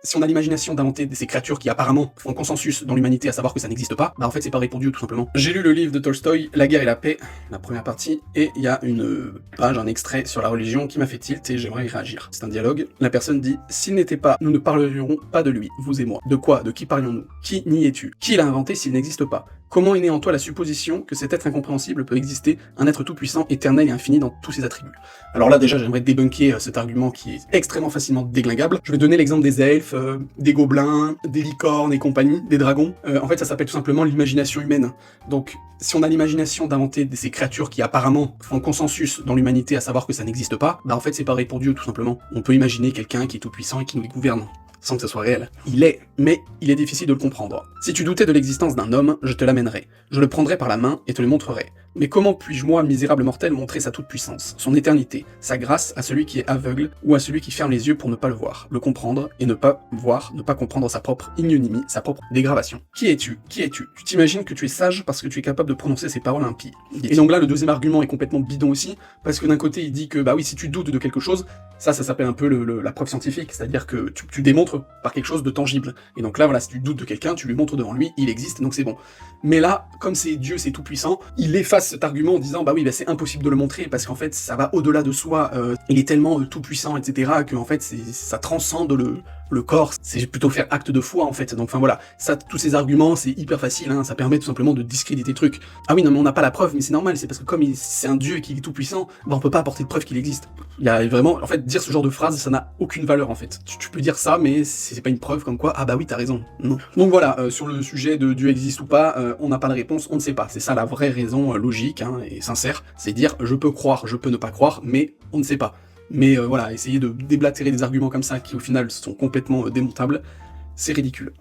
si on a l'imagination d'inventer ces créatures qui apparemment font consensus dans l'humanité à savoir que ça n'existe pas, bah en fait c'est pareil pour Dieu tout simplement. J'ai lu le livre de Tolstoï, La guerre et la paix, la première partie, et il y a une page, un extrait sur la religion qui m'a fait tilt et j'aimerais y réagir. C'est un dialogue, la personne dit « S'il n'était pas, nous ne parlerions pas de lui, vous et moi. De quoi? De qui parlions-nous? Qui niais-tu? Qui l'a inventé s'il n'existe pas? Comment est née en toi la supposition que cet être incompréhensible peut exister, un être tout-puissant, éternel et infini dans tous ses attributs ?» Alors là déjà j'aimerais débunker cet argument qui est extrêmement facilement déglingable. Je vais donner l'exemple des elfes, des gobelins, des licornes et compagnie, des dragons. En fait ça s'appelle tout simplement l'imagination humaine. Donc si on a l'imagination d'inventer ces créatures qui apparemment font consensus dans l'humanité à savoir que ça n'existe pas, bah en fait c'est pareil pour Dieu tout simplement. On peut imaginer quelqu'un qui est tout puissant et qui nous gouverne, sans que ça soit réel. Il est, mais il est difficile de le comprendre. Si tu doutais de l'existence d'un homme, je te l'amènerai. Je le prendrai par la main et te le montrerai. Mais comment puis-je, moi, misérable mortel, montrer sa toute-puissance, son éternité, sa grâce à celui qui est aveugle ou à celui qui ferme les yeux pour ne pas le voir, le comprendre et ne pas voir, ne pas comprendre sa propre ignominie, sa propre dégradation? Qui es-tu? Qui es-tu? Tu t'imagines que tu es sage parce que tu es capable de prononcer ces paroles impies. Et donc là, le deuxième argument est complètement bidon aussi, parce que d'un côté, il dit que, bah oui, si tu doutes de quelque chose, ça s'appelle un peu la preuve scientifique, c'est-à-dire que tu démontres par quelque chose de tangible. Et donc là, voilà, si tu doutes de quelqu'un, tu lui montres devant lui, il existe, donc c'est bon. Mais là, comme c'est Dieu, c'est tout puissant, il efface cet argument en disant, bah oui, bah c'est impossible de le montrer, parce qu'en fait, ça va au-delà de soi, il est tellement tout puissant, etc., que en fait, ça transcende le corps, c'est plutôt faire acte de foi, en fait. Donc enfin voilà, ça, tous ces arguments, c'est hyper facile, hein, ça permet tout simplement de discréditer le truc. Ah oui, non mais on n'a pas la preuve, mais c'est normal, c'est parce que comme c'est un dieu qui est tout puissant, bah on peut pas apporter de preuve qu'il existe. Il y a vraiment, en fait, dire ce genre de phrase, ça n'a aucune valeur, en fait. Tu peux dire ça, mais c'est pas une preuve comme quoi, ah bah oui, t'as raison. Non. Donc voilà, sur le sujet de Dieu existe ou pas, on n'a pas de réponse, on ne sait pas. C'est ça la vraie raison logique, hein, et sincère, c'est dire, je peux croire, je peux ne pas croire, mais on ne sait pas. Mais voilà, essayer de déblatérer des arguments comme ça, qui au final sont complètement démontables, c'est ridicule.